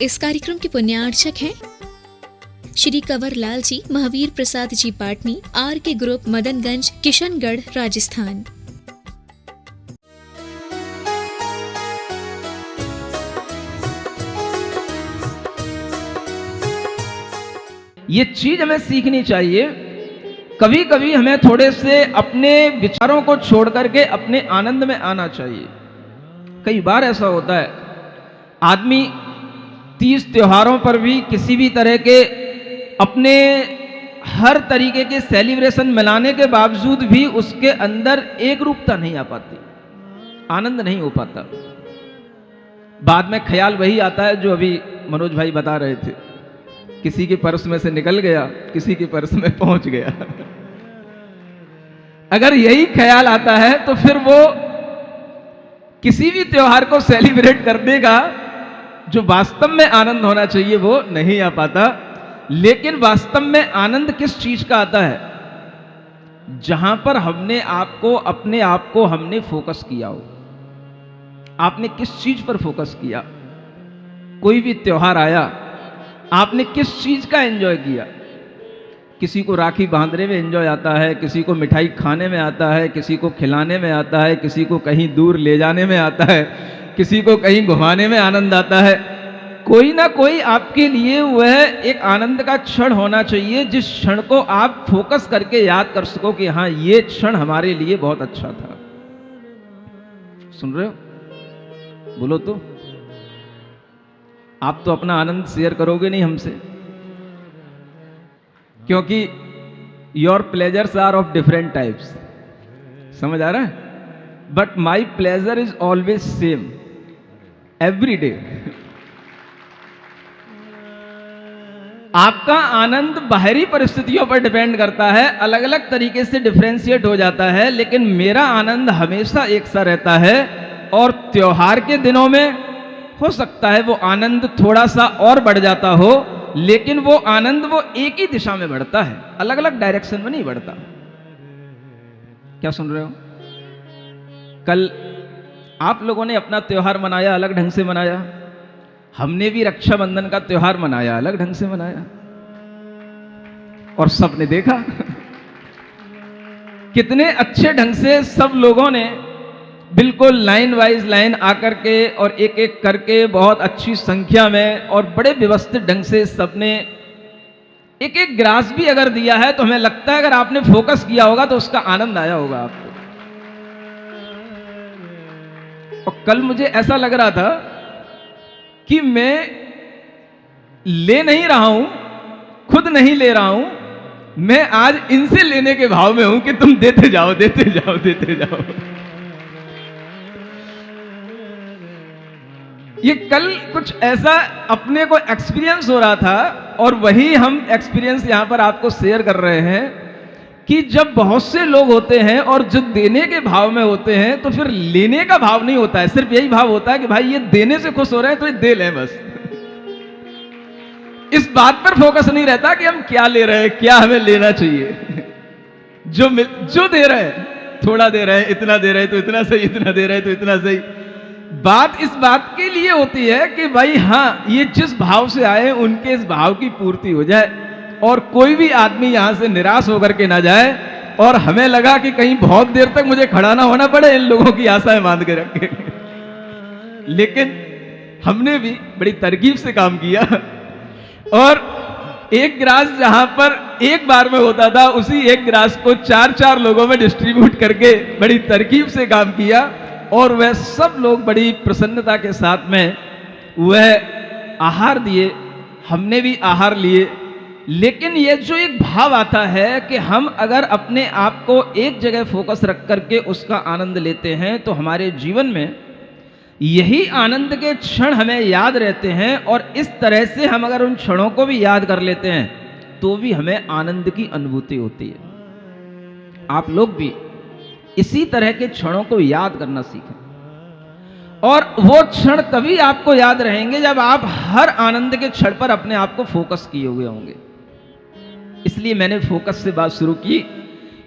इस कार्यक्रम के पुण्यार्चक हैं श्री कंवर लाल जी, महावीर प्रसाद जी पाटनी, आर के ग्रुप, मदनगंज, किशनगढ़, राजस्थान। ये चीज हमें सीखनी चाहिए। कभी कभी हमें थोड़े से अपने विचारों को छोड़ करके अपने आनंद में आना चाहिए। कई बार ऐसा होता है, आदमी 30 त्योहारों पर भी किसी भी तरह के अपने हर तरीके के सेलिब्रेशन मनाने के बावजूद भी उसके अंदर एक रूपता नहीं आ पाती, आनंद नहीं हो पाता। बाद में ख्याल वही आता है जो अभी मनोज भाई बता रहे थे, किसी के पर्स में से निकल गया, किसी के पर्स में पहुंच गया। अगर यही ख्याल आता है तो फिर वो किसी भी त्योहार को सेलिब्रेट करने का जो वास्तव में आनंद होना चाहिए वो नहीं आ पाता। लेकिन वास्तव में आनंद किस चीज का आता है? जहां पर हमने आपको, अपने आप को हमने फोकस किया हो। आपने किस चीज पर फोकस किया? कोई भी त्योहार आया, आपने किस चीज का एंजॉय किया? किसी को राखी बांधने में एंजॉय आता है, किसी को मिठाई खाने में आता है, किसी को खिलाने में आता है, किसी को कहीं दूर ले जाने में आता है, किसी को कहीं घुमाने में आनंद आता है। कोई ना कोई आपके लिए वह एक आनंद का क्षण होना चाहिए जिस क्षण को आप फोकस करके याद कर सको कि हाँ, ये क्षण हमारे लिए बहुत अच्छा था। सुन रहे हो? बोलो तो। आप तो अपना आनंद शेयर करोगे नहीं हमसे, क्योंकि your pleasures are of different types. समझ आ रहा है? But my pleasure is always same every day. आपका आनंद बाहरी परिस्थितियों पर डिपेंड करता है, अलग अलग तरीके से डिफरेंशिएट हो जाता है, लेकिन मेरा आनंद हमेशा एक सा रहता है। और त्योहार के दिनों में हो सकता है वो आनंद थोड़ा सा और बढ़ जाता हो, लेकिन वो आनंद वो एक ही दिशा में बढ़ता है, अलग अलग डायरेक्शन में नहीं बढ़ता। क्या सुन रहे हो? कल आप लोगों ने अपना त्योहार मनाया, अलग ढंग से मनाया। हमने भी रक्षाबंधन का त्योहार मनाया, अलग ढंग से मनाया। और सबने देखा कितने अच्छे ढंग से सब लोगों ने बिल्कुल लाइन वाइज लाइन आकर के और एक एक करके बहुत अच्छी संख्या में और बड़े व्यवस्थित ढंग से सबने एक एक ग्रास भी अगर दिया है तो हमें लगता है अगर आपने फोकस किया होगा तो उसका आनंद आया होगा आपको। और कल मुझे ऐसा लग रहा था कि मैं ले नहीं रहा हूं, खुद नहीं ले रहा हूं, मैं आज इनसे लेने के भाव में हूं कि तुम देते जाओ, देते जाओ, देते जाओ। ये कल कुछ ऐसा अपने को एक्सपीरियंस हो रहा था और वही हम एक्सपीरियंस यहां पर आपको शेयर कर रहे हैं कि जब बहुत से लोग होते हैं और जो देने के भाव में होते हैं तो फिर लेने का भाव नहीं होता है, सिर्फ यही भाव होता है कि भाई ये देने से खुश हो रहे हैं तो ये दे लें बस। इस बात पर फोकस नहीं रहता कि हम क्या ले रहे हैं, क्या हमें लेना चाहिए। जो दे रहे हैं, थोड़ा दे रहे हैं, इतना दे रहे हैं तो इतना सही, इतना दे रहे हैं तो इतना सही। बात इस बात के लिए होती है कि भाई हाँ, ये जिस भाव से आए उनके इस भाव की पूर्ति हो जाए और कोई भी आदमी यहां से निराश होकर के ना जाए और हमें लगा कि कहीं बहुत देर तक मुझे खड़ा ना होना पड़े इन लोगों की आशाएं बांध के रखे। लेकिन हमने भी बड़ी तरकीब से काम किया और एक ग्रास जहां पर एक बार में होता था उसी एक ग्रास को 4-4 लोगों में डिस्ट्रीब्यूट करके बड़ी तरकीब से काम किया और वह सब लोग बड़ी प्रसन्नता के साथ में वह आहार दिए, हमने भी आहार लिए। लेकिन ये जो एक भाव आता है कि हम अगर अपने आप को एक जगह फोकस रख करके उसका आनंद लेते हैं तो हमारे जीवन में यही आनंद के क्षण हमें याद रहते हैं और इस तरह से हम अगर उन क्षणों को भी याद कर लेते हैं तो भी हमें आनंद की अनुभूति होती है। आप लोग भी इसी तरह के क्षणों को याद करना सीखें और वो क्षण तभी आपको याद रहेंगे जब आप हर आनंद के क्षण पर अपने आप को फोकस किए हुए होंगे। इसलिए मैंने फोकस से बात शुरू की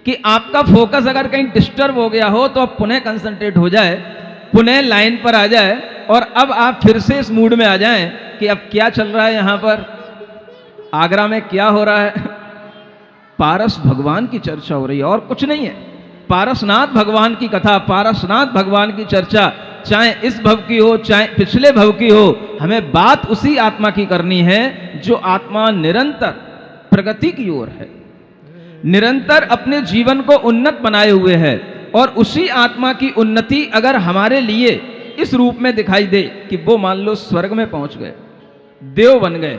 कि आपका फोकस अगर कहीं डिस्टर्ब हो गया हो तो अब पुनः कंसंट्रेट हो जाए, पुनः लाइन पर आ जाए और अब आप फिर से इस मूड में आ जाएं कि अब क्या चल रहा है यहां पर, आगरा में क्या हो रहा है। पारस भगवान की चर्चा हो रही है और कुछ नहीं है। पारसनाथ भगवान की कथा, पारसनाथ भगवान की चर्चा, चाहे इस भव की हो चाहे पिछले भव की हो, हमें बात उसी आत्मा की करनी है जो आत्मा निरंतर प्रगति की ओर है, निरंतर अपने जीवन को उन्नत बनाए हुए है। और उसी आत्मा की उन्नति अगर हमारे लिए इस रूप में दिखाई दे कि वो मान लो स्वर्ग में पहुंच गए, देव बन गए,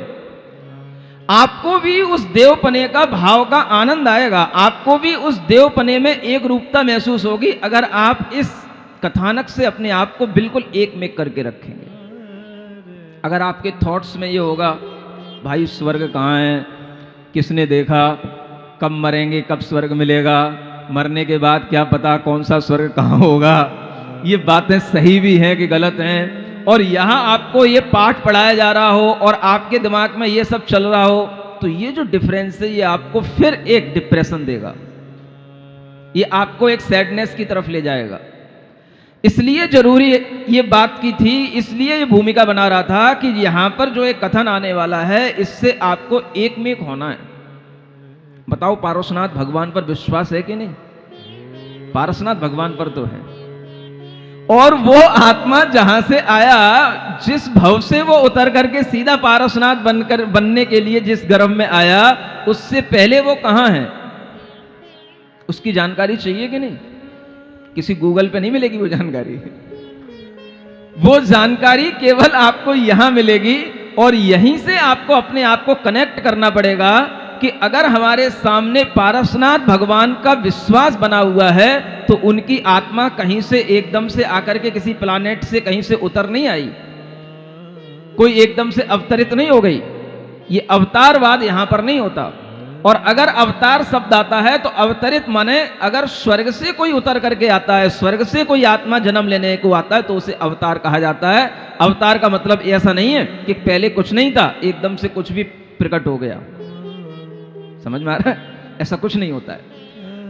आपको भी उस देवपने का भाव का आनंद आएगा, आपको भी उस देवपने में एक रूपता महसूस होगी अगर आप इस कथानक से अपने आप को बिल्कुल एक में करके रखेंगे। अगर आपके थॉट्स में ये होगा भाई स्वर्ग कहाँ है, किसने देखा, कब मरेंगे, कब स्वर्ग मिलेगा, मरने के बाद क्या पता कौन सा स्वर्ग कहाँ होगा, ये बातें सही भी हैं कि गलत हैं, और यहाँ आपको ये पाठ पढ़ाया जा रहा हो और आपके दिमाग में ये सब चल रहा हो, तो ये जो डिफरेंस है ये आपको फिर एक डिप्रेशन देगा, ये आपको एक सैडनेस की तरफ ले जाएगा। इसलिए जरूरी ये बात की थी, इसलिए ये भूमिका बना रहा था कि यहाँ पर जो एक कथन आने वाला है इससे आपको एक में एक होना है। बताओ पारसनाथ भगवान पर विश्वास है कि नहीं? पारसनाथ भगवान पर तो है। और वो आत्मा जहां से आया, जिस भव से वो उतर करके सीधा पारसनाथ बनने के लिए जिस गर्भ में आया, उससे पहले वो कहां है उसकी जानकारी चाहिए कि नहीं? किसी गूगल पे नहीं मिलेगी वो जानकारी, वो जानकारी केवल आपको यहां मिलेगी। और यहीं से आपको अपने आप को कनेक्ट करना पड़ेगा कि अगर हमारे सामने पारसनाथ भगवान का विश्वास बना हुआ है तो उनकी आत्मा कहीं से एकदम से आकर के किसी प्लानेट से कहीं से उतर नहीं आई, कोई एकदम से अवतरित नहीं हो गई। ये अवतारवाद यहां पर नहीं होता। और अगर अवतार शब्द आता है तो अवतरित माने अगर स्वर्ग से कोई उतर करके आता है, स्वर्ग से कोई आत्मा जन्म लेने को आता है तो उसे अवतार कहा जाता है। अवतार का मतलब ऐसा नहीं है कि पहले कुछ नहीं था एकदम से कुछ भी प्रकट हो गया, समझ में आ रहा है? ऐसा कुछ नहीं होता है।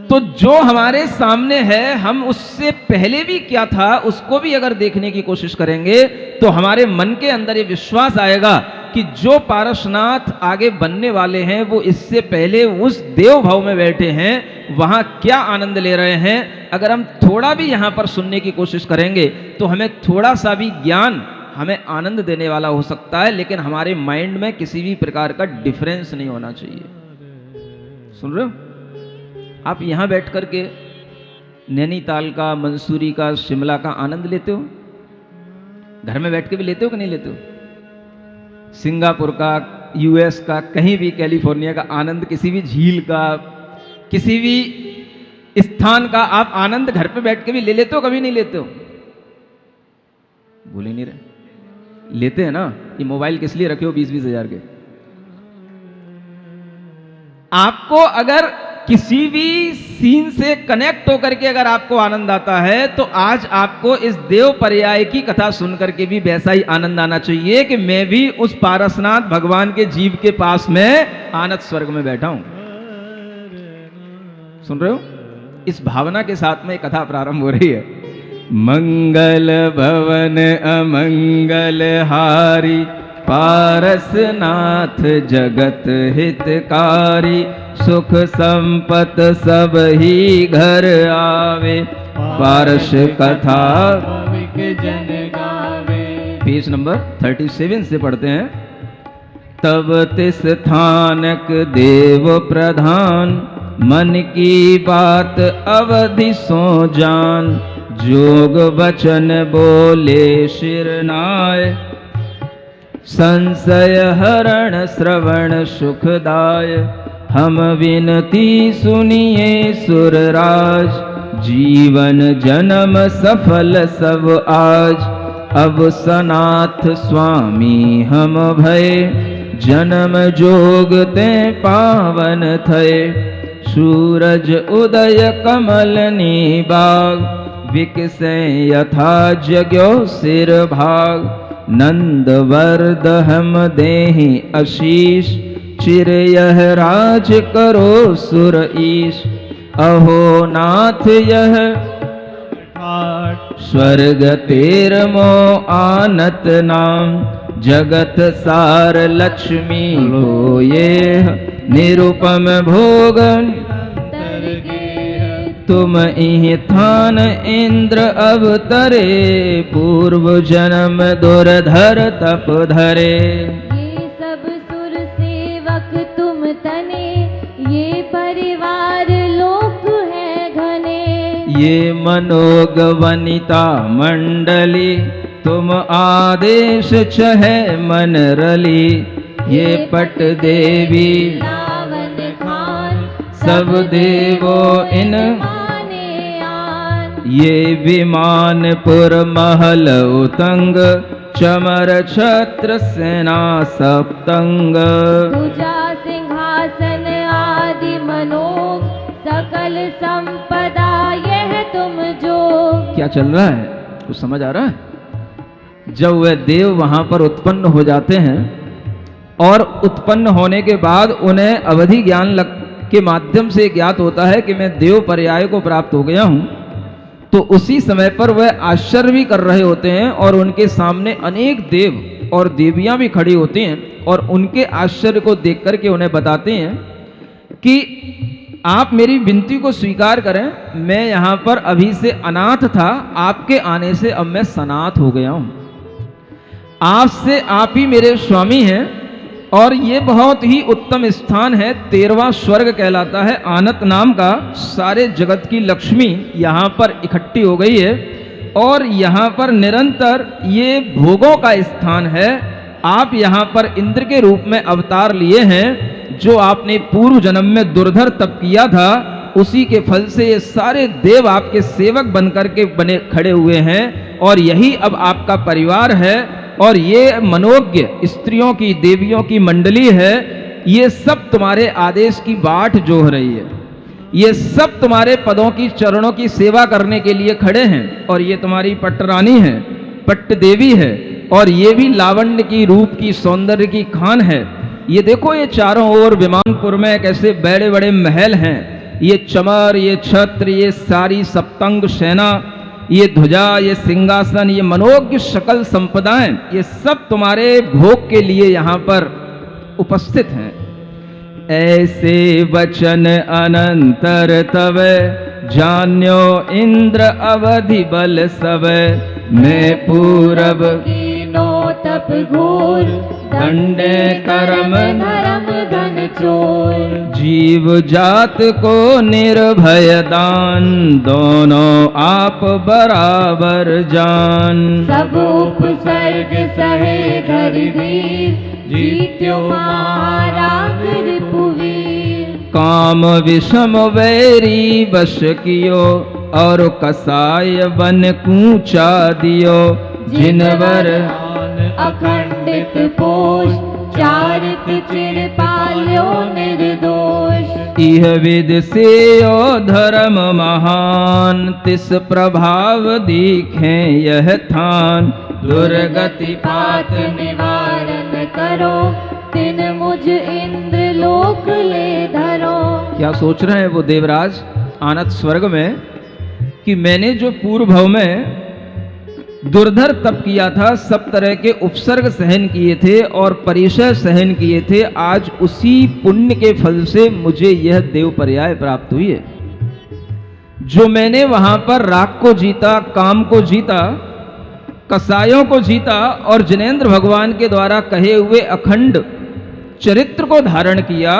तो जो हमारे सामने है, हम उससे पहले भी क्या था उसको भी अगर देखने की कोशिश करेंगे तो हमारे मन के अंदर ये विश्वास आएगा कि जो पारसनाथ आगे बनने वाले हैं वो इससे पहले उस देव भाव में बैठे हैं, वहां क्या आनंद ले रहे हैं। अगर हम थोड़ा भी यहां पर सुनने की कोशिश करेंगे तो हमें थोड़ा सा भी ज्ञान हमें आनंद देने वाला हो सकता है, लेकिन हमारे माइंड में किसी भी प्रकार का डिफरेंस नहीं होना चाहिए। सुन रहे हो? आप यहां बैठ करके नैनीताल का, मंसूरी का, शिमला का आनंद लेते हो, घर में बैठ के भी लेते हो कि नहीं लेते हो? सिंगापुर का, यूएस का, कहीं भी कैलिफोर्निया का आनंद, किसी भी झील का, किसी भी स्थान का आप आनंद घर पे बैठ के भी ले लेते हो? कभी नहीं लेते हो? भूल ही नहीं रहे, लेते हैं ना। ये मोबाइल किस लिए रखे हो 20-20 हजार के? आपको अगर किसी भी सीन से कनेक्ट होकर के अगर आपको आनंद आता है तो आज आपको इस देव पर्याय की कथा सुनकर के भी वैसा ही आनंद आना चाहिए कि मैं भी उस पारसनाथ भगवान के जीव के पास में आनंद स्वर्ग में बैठा हूं। सुन रहे हो? इस भावना के साथ में कथा प्रारंभ हो रही है। मंगल भवन अमंगल हारी, पारसनाथ जगत हितकारी, सुख संपत सब ही घर आवे, पारस कथा जन गावे। पेज नंबर 37 से पढ़ते हैं। तब तिस स्थानक देव प्रधान, मन की बात अवधि सो जान, जोग वचन बोले शिरनाय, संशय हरण श्रवण सुखदाय, हम विनती सुनिए सुरराज, जीवन जन्म सफल सब आज, अब सनाथ स्वामी हम भय, जन्म जोग ते पावन थए, सूरज उदय कमल निबाग, विकसे यथा जग्यो सिर भाग, नंदवर्द हम देहि आशीष, चिर यह राज करो सुर ईश, अहो नाथ यह स्वर्ग तेरमो आनत नाम, जगत सार लक्ष्मी को ये निरुपम भोग तुम इहि थान इंद्र अवतरे पूर्व जन्म दुर्धर तप धरे। ये सब सुर सेवक तुम तने ये परिवार लोक है घने। ये मनोग वनिता मंडली तुम आदेश चहे मन रली। ये पट देवी रावण खान सब देवो इन ये विमानपुर महल उतंग चमर छत्र सेना सप्तंग। तुझा सिंहासन आदि मनोग सकल संपदा यह तुम जो। क्या चल रहा है, कुछ समझ आ रहा है? जब वह देव वहां पर उत्पन्न हो जाते हैं और उत्पन्न होने के बाद उन्हें अवधि ज्ञान के माध्यम से ज्ञात होता है कि मैं देव पर्याय को प्राप्त हो गया हूं, तो उसी समय पर वह आश्चर्य भी कर रहे होते हैं और उनके सामने अनेक देव और देवियां भी खड़ी होती हैं और उनके आश्चर्य को देख करके उन्हें बताते हैं कि आप मेरी विनती को स्वीकार करें। मैं यहाँ पर अभी से अनाथ था, आपके आने से अब मैं सनाथ हो गया हूँ। आपसे आप ही मेरे स्वामी हैं और ये बहुत ही उत्तम स्थान है, 13वां स्वर्ग कहलाता है। आनत नाम का सारे जगत की लक्ष्मी यहाँ पर इकट्ठी हो गई है और यहाँ पर निरंतर ये भोगों का स्थान है। आप यहाँ पर इंद्र के रूप में अवतार लिए हैं। जो आपने पूर्व जन्म में दुर्धर तप किया था, उसी के फल से ये सारे देव आपके सेवक बनकर के बने खड़े हुए हैं और यही अब आपका परिवार है। और ये मनोज्ञ स्त्रियों की देवियों की मंडली है, ये सब तुम्हारे आदेश की बाट जोह रही है। ये सब तुम्हारे पदों की चरणों की सेवा करने के लिए खड़े हैं और ये तुम्हारी पट्टरानी है, पट्ट देवी है और ये भी लावण्य की रूप की सौंदर्य की खान है। ये देखो ये चारों ओर विमानपुर में कैसे बड़े बड़े महल हैं, ये चमर, ये छत्र, ये सारी सप्तंग सेना, ये ध्वजा, ये सिंहासन, ये मनोज्ञ सकल संपदाएं, ये सब तुम्हारे भोग के लिए यहाँ पर उपस्थित हैं। ऐसे वचन अनंतर तव जान्यो इंद्र अवधि बल सब। मैं पूरब कीनो तप घोर दंडे कर्म धर्म धन चोर। जीव जात को निर्भय दान दोनों आप बराबर जान। सब उपसर्ग सहे धरि धीर जीत्यो महाराग रिपुवीर। काम विषम वैरी वश कियो और कसाय बन कूचा दियो। जिनवर अखंडित पोष चारित चिर पाल्यो निर्दोष। इह विद से ओ धर्म महान तिस प्रभाव दीखे यह थान। दुर्गति पात निवारण करो तिन मुझ इंद्र लोक ले धरो। क्या सोच रहे हैं वो देवराज आनत स्वर्ग में कि मैंने जो पूर्व भव में दुर्धर तप किया था, सब तरह के उपसर्ग सहन किए थे और परिचय सहन किए थे, आज उसी पुण्य के फल से मुझे यह देव पर्याय प्राप्त हुई है। जो मैंने वहां पर राग को जीता, काम को जीता, कसायों को जीता और जिनेंद्र भगवान के द्वारा कहे हुए अखंड चरित्र को धारण किया,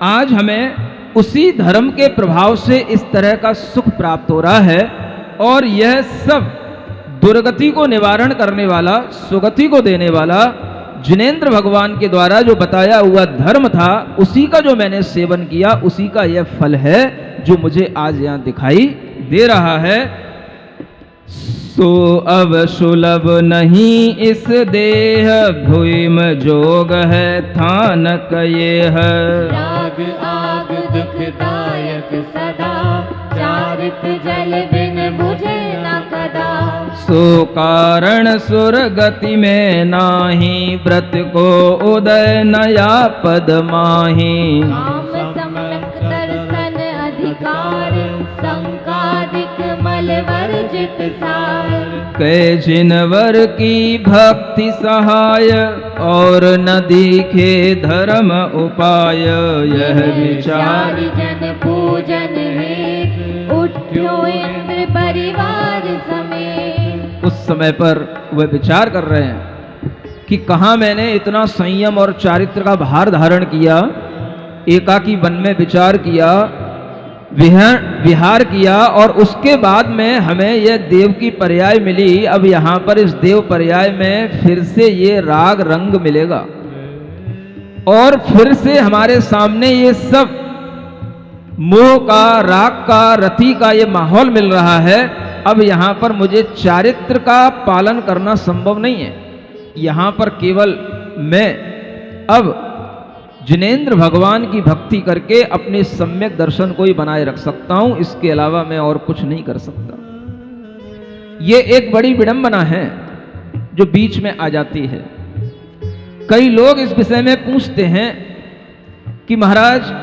आज हमें उसी धर्म के प्रभाव से इस तरह का सुख प्राप्त हो रहा है। और यह सब दुर्गति को निवारण करने वाला, सुगति को देने वाला जिनेंद्र भगवान के द्वारा जो बताया हुआ धर्म था, उसी का जो मैंने सेवन किया, उसी का यह फल है जो मुझे आज यहाँ दिखाई दे रहा है। सो अब सुलभ नहीं इस देह भूम जोग है थानक ये है। राग आग दुखदायक सदा चारित जल बिन बुझे न कदा। सो कारण सुर गति में नाही व्रत को उदय नया पद माही। काम सम्यक दर्शन अधिकार संकादिक मलवर चित सार। कै जिनवर की भक्ति सहाय और न दिखे धर्म उपाय, यह विचार जन पूजन हेत उठ्यो इंद्र परिवार समेत। उस समय पर वह विचार कर रहे हैं कि कहाँ मैंने इतना संयम और चारित्र का भार धारण किया, एकाकी वन में विचार किया, विहार किया, और उसके बाद में हमें यह देव की पर्याय मिली। अब यहाँ पर इस देव पर्याय में फिर से ये राग रंग मिलेगा और फिर से हमारे सामने ये सब मोह का, राग का, रति का ये माहौल मिल रहा है। अब यहाँ पर मुझे चारित्र का पालन करना संभव नहीं है। यहाँ पर केवल मैं अब जिनेंद्र भगवान की भक्ति करके अपने सम्यक दर्शन को ही बनाए रख सकता हूं, इसके अलावा मैं और कुछ नहीं कर सकता। ये एक बड़ी विडंबना है जो बीच में आ जाती है। कई लोग इस विषय में पूछते हैं कि महाराज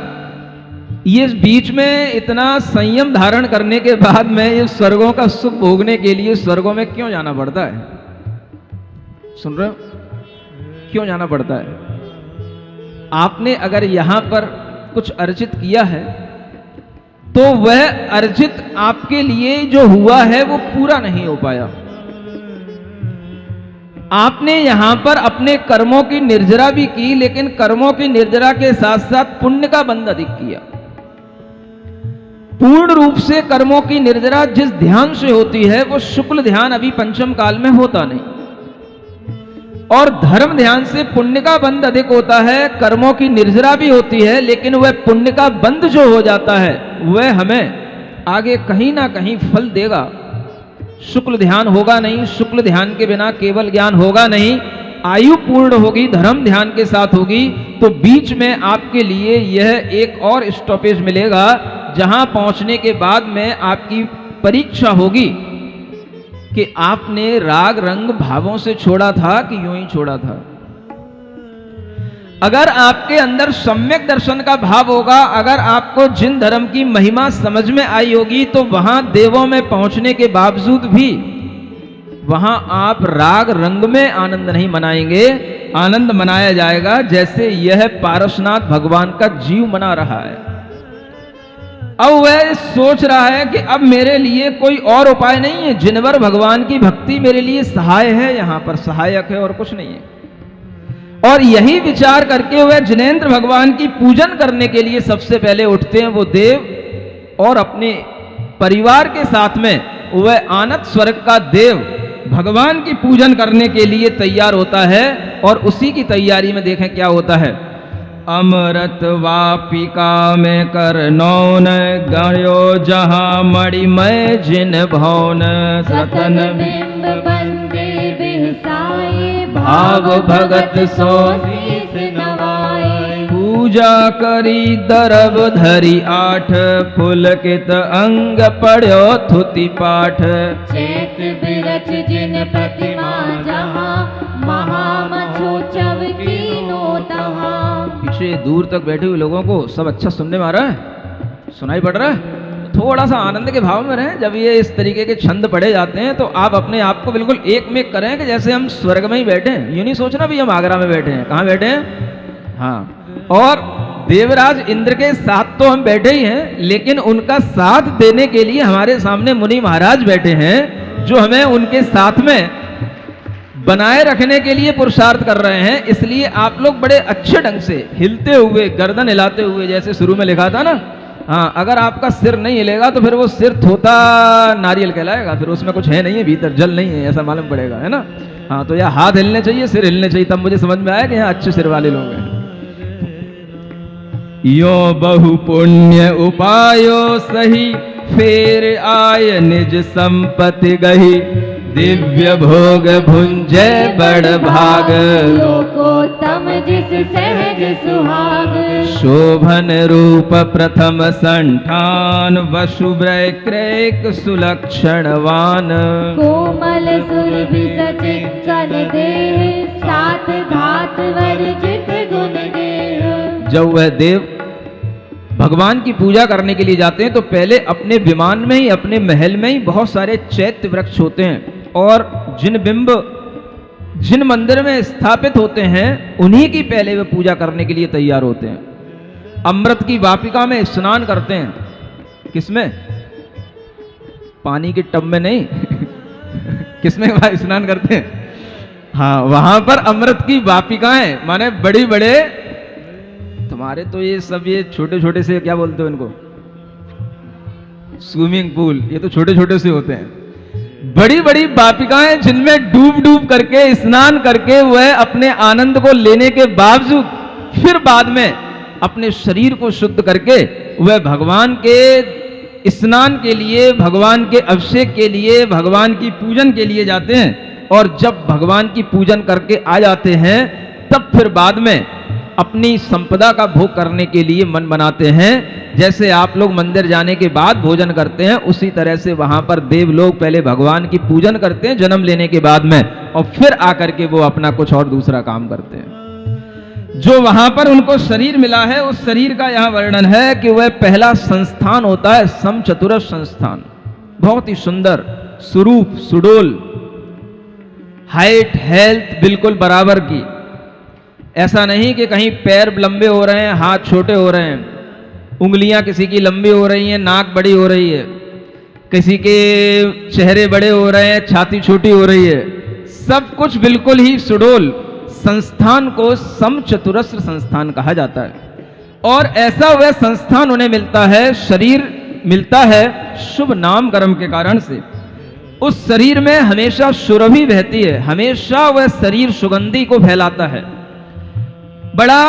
ये बीच में इतना संयम धारण करने के बाद में ये स्वर्गों का सुख भोगने के लिए स्वर्गों में क्यों जाना पड़ता है? सुन रहे हो? क्यों जाना पड़ता है? आपने अगर यहां पर कुछ अर्जित किया है तो वह अर्जित आपके लिए जो हुआ है वो पूरा नहीं हो पाया। आपने यहां पर अपने कर्मों की निर्जरा भी की, लेकिन कर्मों की निर्जरा के साथ साथ पुण्य का बंध अधिक किया। पूर्ण रूप से कर्मों की निर्जरा जिस ध्यान से होती है वो शुक्ल ध्यान अभी पंचम काल में होता नहीं, और धर्म ध्यान से पुण्य का बंध अधिक होता है। कर्मों की निर्जरा भी होती है, लेकिन वह पुण्य का बंध जो हो जाता है वह हमें आगे कहीं ना कहीं फल देगा। शुक्ल ध्यान होगा नहीं, शुक्ल ध्यान के बिना केवल ज्ञान होगा नहीं। आयु पूर्ण होगी, धर्म ध्यान के साथ होगी, तो बीच में आपके लिए यह एक और स्टॉपेज मिलेगा जहां पहुंचने के बाद में आपकी परीक्षा होगी कि आपने राग रंग भावों से छोड़ा था कि यूं ही छोड़ा था। अगर आपके अंदर सम्यक दर्शन का भाव होगा, अगर आपको जिन धर्म की महिमा समझ में आई होगी, तो वहां देवों में पहुंचने के बावजूद भी वहां आप राग रंग में आनंद नहीं मनाएंगे। आनंद मनाया जाएगा जैसे यह पारसनाथ भगवान का जीव मना रहा है। अब वह सोच रहा है कि अब मेरे लिए कोई और उपाय नहीं है, जिनवर भगवान की भक्ति मेरे लिए सहाय है, यहां पर सहायक है और कुछ नहीं है। और यही विचार करके वह जिनेंद्र भगवान की पूजन करने के लिए सबसे पहले उठते हैं वो देव, और अपने परिवार के साथ में वह आनत स्वर्ग का देव भगवान की पूजन करने के लिए तैयार होता है। और उसी की तैयारी में देखें क्या होता है। अमृत वापिका में कर नौन गण्यो जहां मणिमय जिन भौन, सतन बिंब बंदे बिहसाए, भाव भगत सो शीस नवाए। पूजा करी दरब धरी आठ, पुलकित अंग पढ़्यो थुति पाठ। चैत बिरच जिन प्रतिमा जहां, महामछो चव कीनो तहां। पीछे दूर तक बैठे हुए लोगों को सब अच्छा सुनने में आ रहा है, सुनाई पड़ रहा है? थोड़ा सा आनंद के भाव में रहें। जब ये इस तरीके के छंद पढ़े जाते हैं तो आप अपने आप को बिल्कुल एक में करें कि जैसे हम स्वर्ग में ही बैठे हैं। यूं नहीं सोचना भी हम आगरा में बैठे हैं। कहाँ बैठे हैं? हाँ, और देवराज इंद्र के साथ तो हम बैठे ही हैं, लेकिन उनका साथ देने के लिए हमारे सामने मुनि महाराज बैठे हैं, जो हमें उनके साथ में बनाए रखने के लिए पुरुषार्थ कर रहे हैं। इसलिए आप लोग बड़े अच्छे ढंग से हिलते हुए, गर्दन हिलाते हुए, जैसे शुरू में लिखा था ना, हाँ, अगर आपका सिर नहीं हिलेगा तो फिर वो सिर थोता नारियल कहलाएगा, फिर उसमें कुछ है नहीं है, भीतर जल नहीं है, ऐसा मालूम पड़ेगा, है ना। हाँ, तो यह हाथ हिलने चाहिए, सिर हिलने चाहिए, तब मुझे समझ में आया कि यहाँ अच्छे सिर वाले लोग हैं। यो बहु पुण्य उपायो सही, फेर आय निज संपत्ति गही, दिव्य भोग भुंजे बड़ भाग, लोकोत्तम जिस सहज सुहाग। शोभन रूप प्रथम संठान, वसुब्रय क्रैक सुलक्षणवान, कोमल सुरभि सचिंचन देह, सात धात वर्जित गुण देह। जब वह देव भगवान की पूजा करने के लिए जाते हैं तो पहले अपने विमान में ही, अपने महल में ही बहुत सारे चैत्य वृक्ष होते हैं और जिन बिंब जिन मंदिर में स्थापित होते हैं उन्हीं की पहले वे पूजा करने के लिए तैयार होते हैं। अमृत की वापिका में स्नान करते हैं। किसमें? पानी के टब में नहीं किसमें स्नान करते हैं? हाँ, वहां पर अमृत की वापिकाएं, माने बड़ी बड़े, तुम्हारे तो ये सब ये छोटे छोटे से क्या बोलते हो इनको, स्विमिंग पूल, ये तो छोटे छोटे से होते हैं। बड़ी बड़ी वापिकाएं जिनमें डूब डूब करके स्नान करके वह अपने आनंद को लेने के बावजूद फिर बाद में अपने शरीर को शुद्ध करके वह भगवान के स्नान के लिए, भगवान के अभिषेक के लिए, भगवान की पूजन के लिए जाते हैं। और जब भगवान की पूजन करके आ जाते हैं तब फिर बाद में अपनी संपदा का भोग करने के लिए मन बनाते हैं। जैसे आप लोग मंदिर जाने के बाद भोजन करते हैं, उसी तरह से वहां पर देव लोग पहले भगवान की पूजन करते हैं जन्म लेने के बाद में, और फिर आकर के वो अपना कुछ और दूसरा काम करते हैं। जो वहां पर उनको शरीर मिला है, उस शरीर का यहां वर्णन है कि वह पहला संस्थान होता है समचतुरस संस्थान। बहुत ही सुंदर स्वरूप, सुडोल, हाइट, हेल्थ बिल्कुल बराबर की। ऐसा नहीं कि कहीं पैर लंबे हो रहे हैं, हाथ छोटे हो रहे हैं, उंगलियां किसी की लंबी हो रही हैं, नाक बड़ी हो रही है, किसी के चेहरे बड़े हो रहे हैं, छाती छोटी हो रही है। सब कुछ बिल्कुल ही सुडोल संस्थान को समचतुरस्र संस्थान कहा जाता है। और ऐसा वह संस्थान उन्हें मिलता है, शरीर मिलता है शुभ नाम कर्म के कारण से। उस शरीर में हमेशा सुरभि बहती है, हमेशा वह शरीर सुगंधि को फैलाता है। बड़ा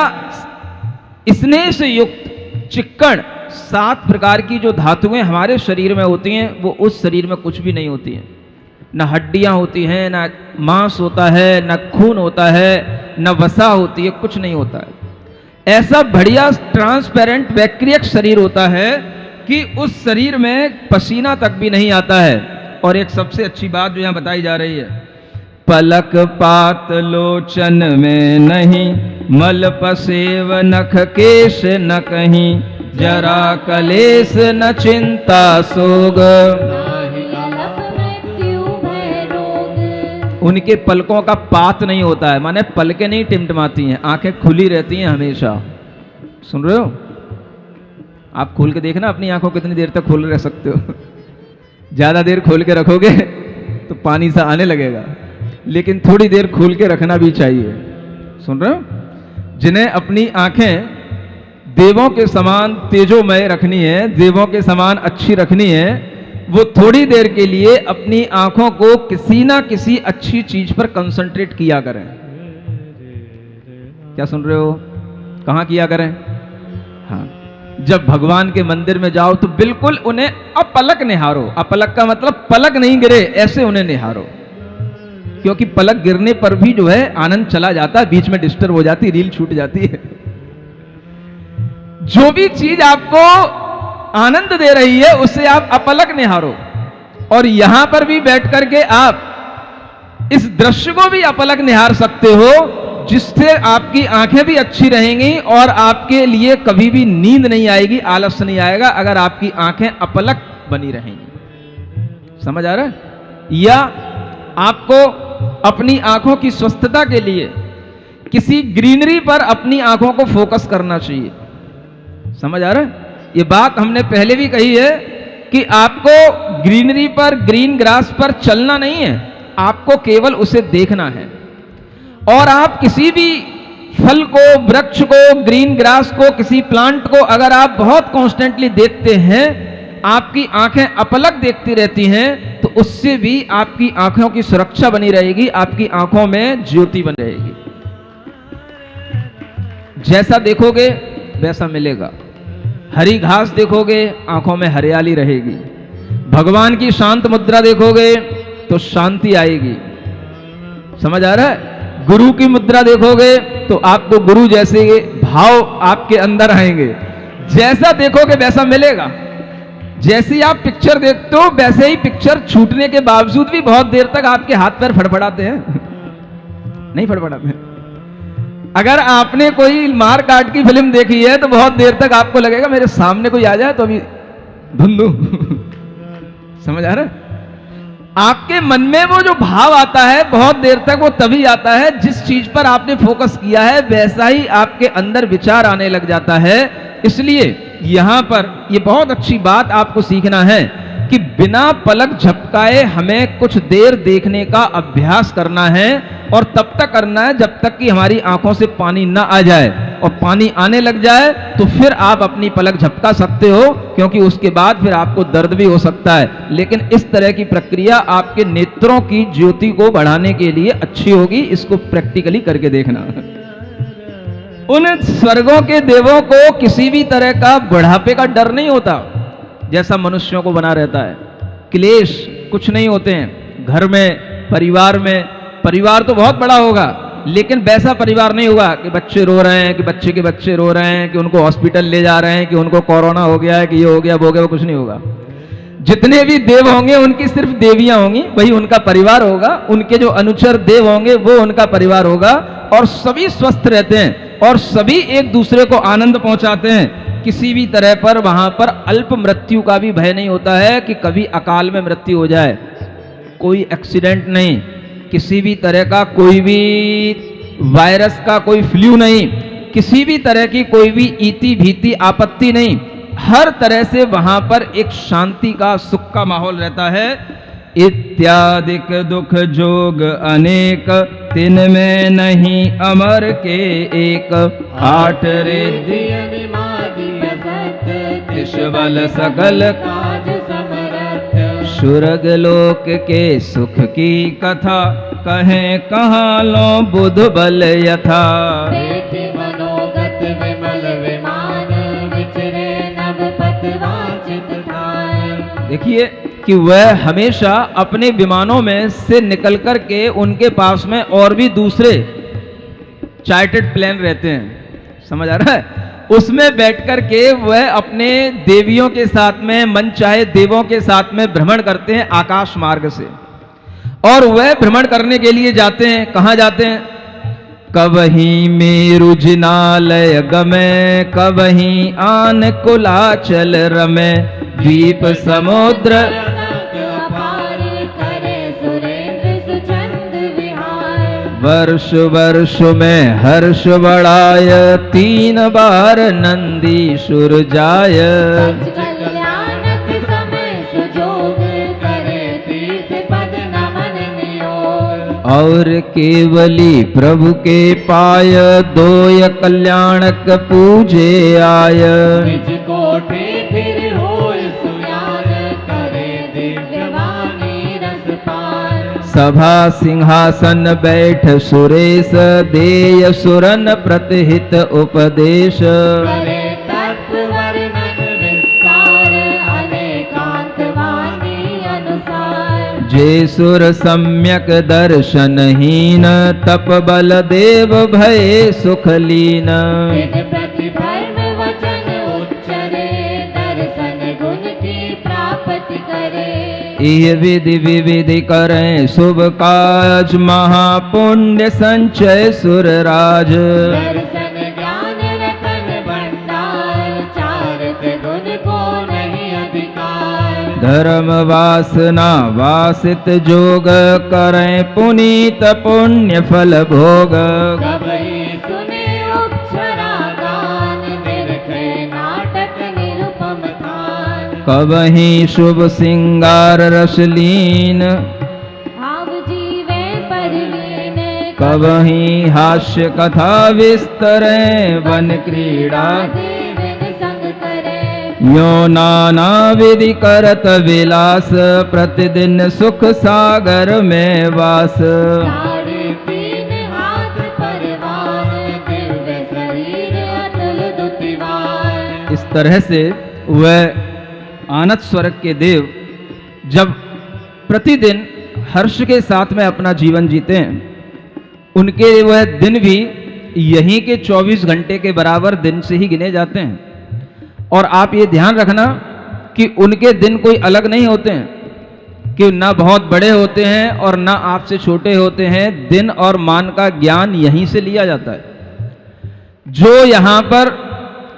स्नेह से युक्त चिक्कण 7 प्रकार की जो धातुएं हमारे शरीर में होती हैं वो उस शरीर में कुछ भी नहीं होती हैं। न हड्डियां होती हैं, न मांस होता है, न खून होता है, न वसा होती है, कुछ नहीं होता है। ऐसा बढ़िया ट्रांसपेरेंट वैक्रियक शरीर होता है कि उस शरीर में पसीना तक भी नहीं आता है। और एक सबसे अच्छी बात जो यहां बताई जा रही है, पलक पात लोचन में नहीं, मल पसेव नख केश न कहीं, जरा कलेश न चिंता सोग। उनके पलकों का पात नहीं होता है, माने पलकें नहीं टिमटिमाती हैं, आंखें खुली रहती हैं हमेशा। सुन रहे हो? आप खोल के देखना अपनी आंखों कितनी देर तक खोल रह सकते हो। ज्यादा देर खोल के रखोगे तो पानी सा आने लगेगा, लेकिन थोड़ी देर खोल के रखना भी चाहिए। सुन रहे हो? जिन्हें अपनी आंखें देवों के समान तेजोमय रखनी है, देवों के समान अच्छी रखनी है, वो थोड़ी देर के लिए अपनी आंखों को किसी ना किसी अच्छी चीज पर कंसंट्रेट किया करें। क्या सुन रहे हो? कहां किया करें? हाँ, जब भगवान के मंदिर में जाओ तो बिल्कुल उन्हें अपलक निहारो। अपलक का मतलब पलक नहीं गिरे, ऐसे उन्हें निहारो, क्योंकि पलक गिरने पर भी जो है आनंद चला जाता है, बीच में डिस्टर्ब हो जाती, रील छूट जाती है। जो भी चीज आपको आनंद दे रही है उसे आप अपलक निहारो। और यहां पर भी बैठ करके आप इस दृश्य को भी अपलक निहार सकते हो, जिससे आपकी आंखें भी अच्छी रहेंगी और आपके लिए कभी भी नींद नहीं आएगी, आलस नहीं आएगा, अगर आपकी आंखें अपलक बनी रहेंगी। समझ आ रहा है? या आपको अपनी आंखों की स्वस्थता के लिए किसी ग्रीनरी पर अपनी आंखों को फोकस करना चाहिए। समझ आ रहा है? ये बात हमने पहले भी कही है कि आपको ग्रीनरी पर, ग्रीन ग्रास पर चलना नहीं है, आपको केवल उसे देखना है। और आप किसी भी फल को, वृक्ष को, ग्रीन ग्रास को, किसी प्लांट को अगर आप बहुत कॉन्स्टेंटली देखते हैं, आपकी आंखें अपलक देखती रहती हैं, तो उससे भी आपकी आंखों की सुरक्षा बनी रहेगी, आपकी आंखों में ज्योति बनी रहेगी। जैसा देखोगे वैसा मिलेगा। हरी घास देखोगे, आंखों में हरियाली रहेगी। भगवान की शांत मुद्रा देखोगे तो शांति आएगी। समझ आ रहा है? गुरु की मुद्रा देखोगे तो आपको गुरु जैसे भाव आपके अंदर आएंगे। जैसा देखोगे वैसा मिलेगा। जैसी आप पिक्चर देखते हो वैसे ही पिक्चर छूटने के बावजूद भी बहुत देर तक आपके हाथ पैर फड़फड़ाते हैं। नहीं फड़फड़ाते हैं? अगर आपने कोई मार काट की फिल्म देखी है तो बहुत देर तक आपको लगेगा मेरे सामने कोई आ जाए तो अभी धुंधू समझ आ रहा है? आपके मन में वो जो भाव आता है बहुत देर तक वो तभी आता है जिस चीज पर आपने फोकस किया है वैसा ही आपके अंदर विचार आने लग जाता है। इसलिए यहां पर ये बहुत अच्छी बात आपको सीखना है कि बिना पलक झपकाए हमें कुछ देर देखने का अभ्यास करना है और तब तक करना है जब तक कि हमारी आंखों से पानी ना आ जाए, और पानी आने लग जाए तो फिर आप अपनी पलक झपका सकते हो, क्योंकि उसके बाद फिर आपको दर्द भी हो सकता है। लेकिन इस तरह की प्रक्रिया आपके नेत्रों की ज्योति को बढ़ाने के लिए अच्छी होगी, इसको प्रैक्टिकली करके देखना। उन स्वर्गों के देवों को किसी भी तरह का बुढ़ापे का डर नहीं होता जैसा मनुष्यों को बना रहता है। क्लेश कुछ नहीं होते हैं घर में, परिवार तो बहुत बड़ा होगा लेकिन वैसा परिवार नहीं होगा कि बच्चे रो रहे हैं, कि बच्चे के बच्चे रो रहे हैं, कि उनको हॉस्पिटल ले जा रहे हैं, कि उनको कोरोना हो गया है, कि ये हो गया वो हो गया, वो कुछ नहीं होगा। जितने भी देव होंगे उनकी सिर्फ देवियां होंगी, वही उनका परिवार होगा, उनके जो अनुचर देव होंगे वो उनका परिवार होगा, और सभी स्वस्थ रहते हैं और सभी एक दूसरे को आनंद पहुंचाते हैं। किसी भी तरह पर वहां पर अल्प मृत्यु का भी भय नहीं होता है कि कभी अकाल में मृत्यु हो जाए, कोई एक्सीडेंट नहीं, किसी भी तरह का कोई भी वायरस का कोई फ्लू नहीं, किसी भी तरह की कोई भी इति भीति आपत्ति नहीं। हर तरह से वहां पर एक शांति का, सुख का माहौल रहता है। इत्यादिक दुख जोग अनेक, तिन में नहीं अमर के एक, आठ रिद्धि बल सकल काज समरथ। सुरग लोक के सुख की कथा, कहें कहाँ लो बुध बल यथा। देखि मनोगत विमल विमान, विचरे नभ पथ वांछित ठान। देखिए कि वह हमेशा अपने विमानों में से निकल कर के उनके पास में और भी दूसरे चार्टर्ड प्लेन रहते हैं, समझ आ रहा है, उसमें बैठ कर के वह अपने देवियों के साथ में, मन चाहे देवों के साथ में भ्रमण करते हैं आकाश मार्ग से। और वह भ्रमण करने के लिए जाते हैं, कहाँ जाते हैं? कवहीं मेरु जिनालय गमे, कवहीं आन कुलाचल रमे, द्वीप समुद्र वर्ष वर्ष में हर्ष बढ़ाय, 3 बार नंदीश्वर जाय। कल्याणक समय सुजोग, करे तीर्थ पद नमन नियोग। और केवली प्रभु के पाय, 2 कल्याणक पूजे आय। निज कोटि फिर होय सुयान, करे दिव्य वाणी रस पान। सभा सिंहासन बैठ सुरेश, देय सुरन प्रतिहित उपदेश। करे तत्व वर्णन विस्तार, अनेकांत वाणी अनुसार। जे सुर सम्यक दर्शनहीन, तप बल देव भये सुखलीन। तिन प्रति धर्म वचन उच्चरे, दर्शन गुण की प्राप्ति करे। इह विधि विविधि करें शुभ काज, महापुण्य संचय सुरराज। दर्शन ज्ञान रतन भंडार, चारित गुण को नहीं अधिकार। धर्म वासना वासित जोग, करें पुनीत पुण्य फल भोग। कबहि सुने उपछरा गान, निरखे नाटक निरुपम थान। कबहीं शुभ सिंगार रसलीन, भाव जीवे परवीन। कबहीं हास्य कथा विस्तरें, वन क्रीड़ा देवन संग करे। यो नाना विधि करत विलास, प्रतिदिन सुख सागर में वास। 3.5 हाथ परवान, दिव्य शरीर अतुल दुतिवान। इस तरह से वह आनत स्वर्ग के देव जब प्रतिदिन हर्ष के साथ में अपना जीवन जीते हैं, उनके वह दिन भी यहीं के 24 घंटे के बराबर दिन से ही गिने जाते हैं। और आप ये ध्यान रखना कि उनके दिन कोई अलग नहीं होते हैं, कि ना बहुत बड़े होते हैं और ना आपसे छोटे होते हैं। दिन और मान का ज्ञान यहीं से लिया जाता है। जो यहाँ पर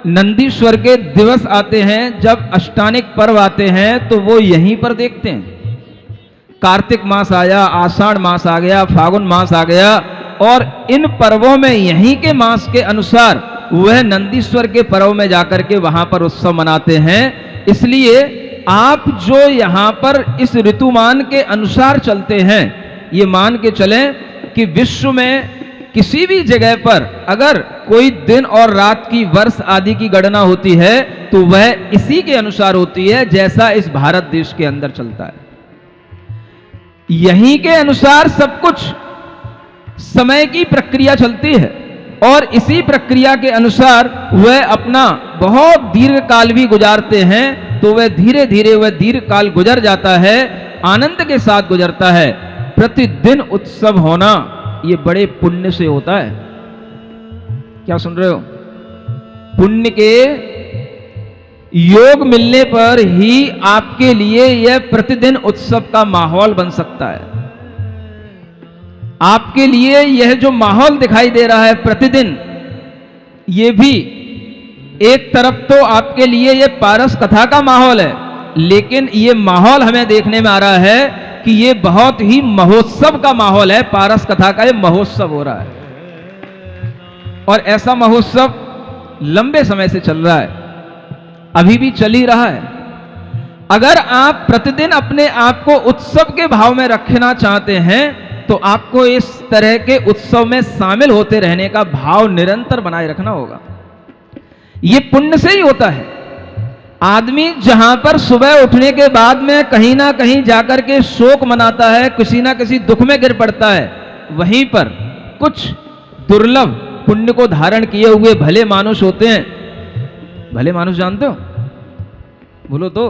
नंदीश्वर के दिवस आते हैं, जब अष्टानिक पर्व आते हैं, तो वो यहीं पर देखते हैं। कार्तिक मास आया, आषाढ़ मास आ गया, फागुन मास आ गया, और इन पर्वों में यहीं के मास के अनुसार वह नंदीश्वर के पर्व में जाकर के वहां पर उत्सव मनाते हैं। इसलिए आप जो यहाँ पर इस ऋतुमान के अनुसार चलते हैं, ये मान के चलें कि विश्व में किसी भी जगह पर अगर कोई दिन और रात की, वर्ष आदि की गणना होती है, तो वह इसी के अनुसार होती है जैसा इस भारत देश के अंदर चलता है। यहीं के अनुसार सब कुछ समय की प्रक्रिया चलती है, और इसी प्रक्रिया के अनुसार वह अपना बहुत दीर्घ काल भी गुजारते हैं। तो वह धीरे धीरे वह दीर्घ काल गुजर जाता है, आनंद के साथ गुजरता है। प्रतिदिन उत्सव होना ये बड़े पुण्य से होता है। क्या सुन रहे हो? पुण्य के योग मिलने पर ही आपके लिए यह प्रतिदिन उत्सव का माहौल बन सकता है। आपके लिए यह जो माहौल दिखाई दे रहा है प्रतिदिन, ये भी एक तरफ तो आपके लिए यह पारस कथा का माहौल है, लेकिन यह माहौल हमें देखने में आ रहा है कि यह बहुत ही महोत्सव का माहौल है। पारस कथा का यह महोत्सव हो रहा है, और ऐसा महोत्सव लंबे समय से चल रहा है, अभी भी चल ही रहा है। अगर आप प्रतिदिन अपने आप को उत्सव के भाव में रखना चाहते हैं, तो आपको इस तरह के उत्सव में शामिल होते रहने का भाव निरंतर बनाए रखना होगा। ये पुण्य से ही होता है। आदमी जहां पर सुबह उठने के बाद में कहीं ना कहीं जाकर के शोक मनाता है, किसी ना किसी दुख में गिर पड़ता है, वहीं पर कुछ दुर्लभ पुण्य को धारण किए हुए भले मानुष होते हैं। भले मानुष जानते हो? बोलो तो,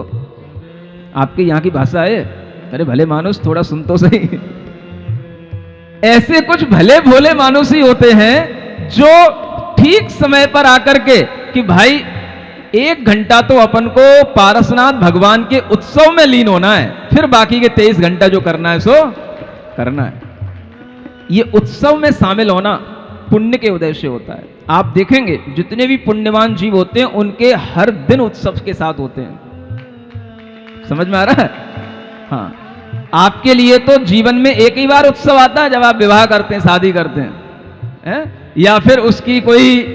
आपके यहां की भाषा है। अरे भले मानुष, थोड़ा सुन तो सही। ऐसे कुछ भले भोले मानुष ही होते हैं जो ठीक समय पर आकर के कि भाई 1 घंटा तो अपन को पारसनाथ भगवान के उत्सव में लीन होना है, फिर बाकी के 23 घंटा जो करना है सो करना है। ये उत्सव में शामिल होना पुण्य के उदय से होता है। आप देखेंगे जितने भी पुण्यवान जीव होते हैं, उनके हर दिन उत्सव के साथ होते हैं। समझ में आ रहा है? हाँ, आपके लिए तो जीवन में एक ही बार उत्सव आता है, जब आप विवाह करते हैं, शादी करते हैं, या फिर उसकी कोई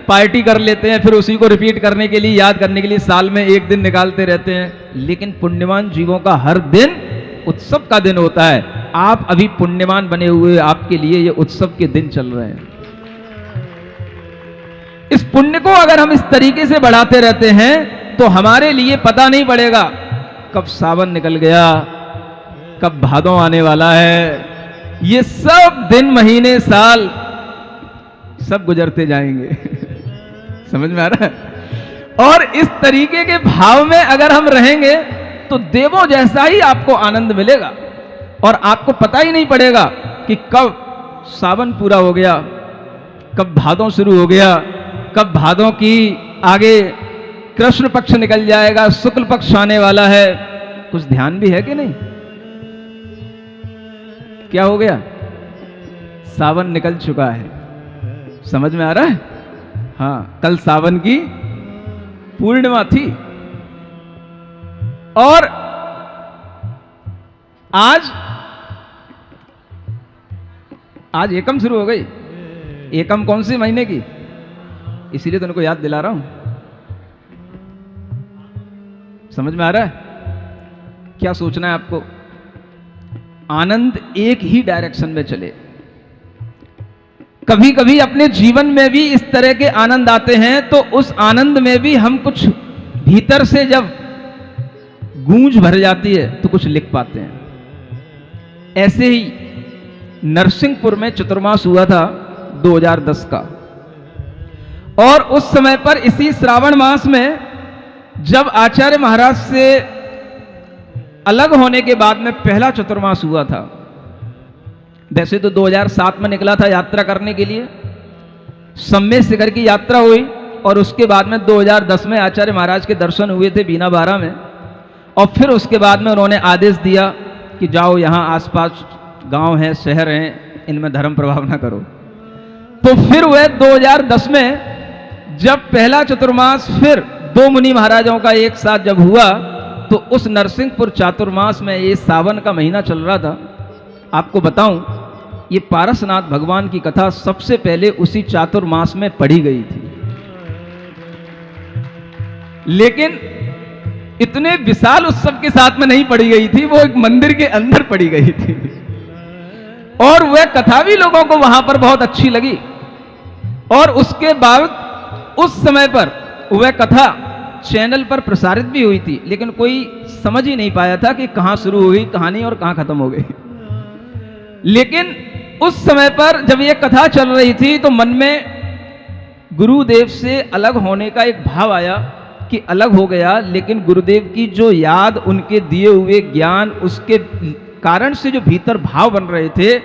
पार्टी कर लेते हैं, फिर उसी को रिपीट करने के लिए, याद करने के लिए साल में 1 दिन निकालते रहते हैं। लेकिन पुण्यवान जीवों का हर दिन उत्सव का दिन होता है। आप अभी पुण्यवान बने हुए, आपके लिए ये उत्सव के दिन चल रहे हैं। इस पुण्य को अगर हम इस तरीके से बढ़ाते रहते हैं, तो हमारे लिए पता नहीं पड़ेगा कब सावन निकल गया, कब भादों आने वाला है। ये सब दिन, महीने, साल सब गुजरते जाएंगे। समझ में आ रहा है? और इस तरीके के भाव में अगर हम रहेंगे, तो देवों जैसा ही आपको आनंद मिलेगा, और आपको पता ही नहीं पड़ेगा कि कब सावन पूरा हो गया, कब भादों शुरू हो गया, कब भादों की आगे कृष्ण पक्ष निकल जाएगा, शुक्ल पक्ष आने वाला है। कुछ ध्यान भी है कि नहीं? क्या हो गया? सावन निकल चुका है। समझ में आ रहा है? हाँ, कल सावन की पूर्णिमा थी, और आज एकम शुरू हो गई। एकम कौन सी महीने की? इसीलिए तो उनको याद दिला रहा हूं। समझ में आ रहा है? क्या सोचना है आपको? आनंद एक ही डायरेक्शन में चले। कभी कभी अपने जीवन में भी इस तरह के आनंद आते हैं, तो उस आनंद में भी हम कुछ भीतर से जब गूंज भर जाती है, तो कुछ लिख पाते हैं। ऐसे ही नरसिंहपुर में चतुर्मास हुआ था 2010 का, और उस समय पर इसी श्रावण मास में जब आचार्य महाराज से अलग होने के बाद में पहला चतुर्मास हुआ था। वैसे तो 2007 में निकला था यात्रा करने के लिए, सम्मेद शिखर की यात्रा हुई, और उसके बाद में 2010 में आचार्य महाराज के दर्शन हुए थे बीना बारा में, और फिर उसके बाद में उन्होंने आदेश दिया कि जाओ यहाँ आसपास गांव हैं, शहर हैं, इनमें धर्म प्रभाव ना करो। तो फिर वह 2010 में जब पहला चतुर्मास फिर दो मुनि महाराजों का एक साथ जब हुआ, तो उस नरसिंहपुर चातुर्मास में ये सावन का महीना चल रहा था। आपको बताऊं, ये पारसनाथ भगवान की कथा सबसे पहले उसी चातुर्मास में पढ़ी गई थी, लेकिन इतने विशाल उत्सव के साथ में नहीं पढ़ी गई थी, वो एक मंदिर के अंदर पढ़ी गई थी। और वह कथा भी लोगों को वहां पर बहुत अच्छी लगी। और उसके बाद उस समय पर वह कथा चैनल पर प्रसारित भी हुई थी, लेकिन कोई समझ ही नहीं पाया था कि कहां शुरू हुई कहानी और कहां खत्म हो गई। लेकिन उस समय पर जब यह कथा चल रही थी तो मन में गुरुदेव से अलग होने का एक भाव आया कि अलग हो गया, लेकिन गुरुदेव की जो याद, उनके दिए हुए ज्ञान, उसके कारण से जो भीतर भाव बन रहे थे,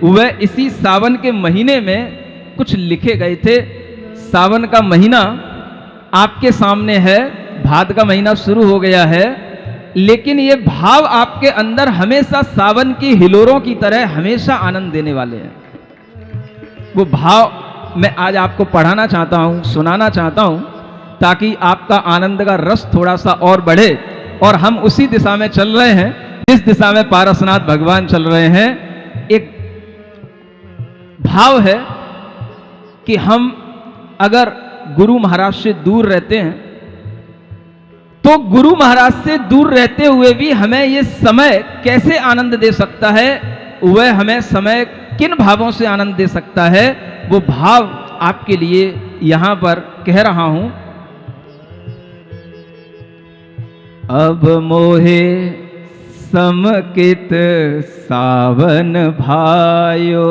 वह इसी सावन के महीने में कुछ लिखे गए थे। सावन का महीना आपके सामने है, भाद का महीना शुरू हो गया है, लेकिन ये भाव आपके अंदर हमेशा सावन की हिलोरों की तरह हमेशा आनंद देने वाले हैं। वो भाव मैं आज आपको पढ़ाना चाहता हूँ, सुनाना चाहता हूँ, ताकि आपका आनंद का रस थोड़ा सा और बढ़े। और हम उसी दिशा में चल रहे हैं जिस दिशा में पारसनाथ भगवान चल रहे हैं। एक भाव है कि हम अगर गुरु महाराज से दूर रहते हैं, तो गुरु महाराज से दूर रहते हुए भी हमें ये समय कैसे आनंद दे सकता है, वह हमें समय किन भावों से आनंद दे सकता है, वो भाव आपके लिए यहां पर कह रहा हूं। अब मोहे समकित सावन भायो,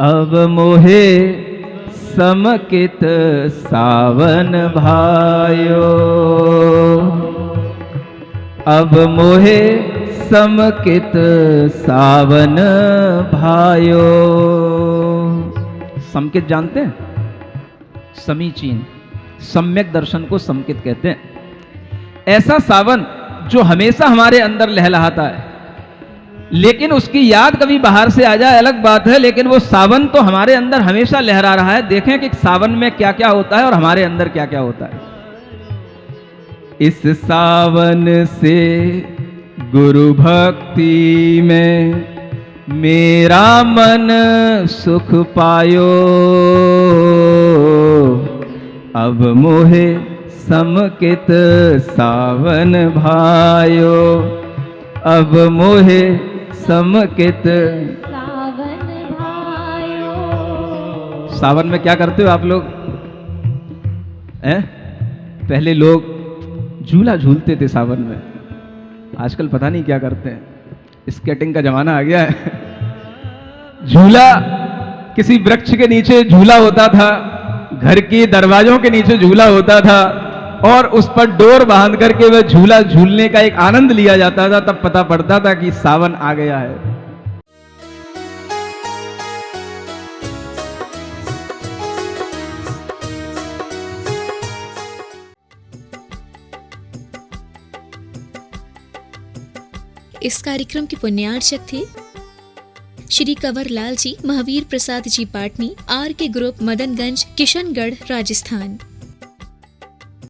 अब मोहे समकित सावन भायो, अब मोहे समकित सावन भायो। समकित जानते हैं? समीचीन, सम्यक दर्शन को समकित कहते हैं। ऐसा सावन जो हमेशा हमारे अंदर लहलहाता है, लेकिन उसकी याद कभी बाहर से आ जाए अलग बात है, लेकिन वो सावन तो हमारे अंदर हमेशा लहरा रहा है। देखें कि सावन में क्या क्या होता है और हमारे अंदर क्या क्या होता है। इस सावन से गुरु भक्ति में मेरा मन सुख पायो, अब मोहे समकित सावन भायो, अब मोहे समकित सावन भायो। सावन में क्या करते हो आप लोग? पहले लोग झूला झूलते थे सावन में, आजकल पता नहीं क्या करते हैं, स्केटिंग का जमाना आ गया है। झूला किसी वृक्ष के नीचे झूला होता था, घर के दरवाजों के नीचे झूला होता था, और उस पर डोर बांध करके वह झूला झूलने का एक आनंद लिया जाता था। तब पता पड़ता था कि सावन आ गया है। इस कार्यक्रम के पुण्यार्चक थे श्री कंवर लाल जी, महावीर प्रसाद जी पाटनी, आर के ग्रुप, मदनगंज, किशनगढ़, राजस्थान।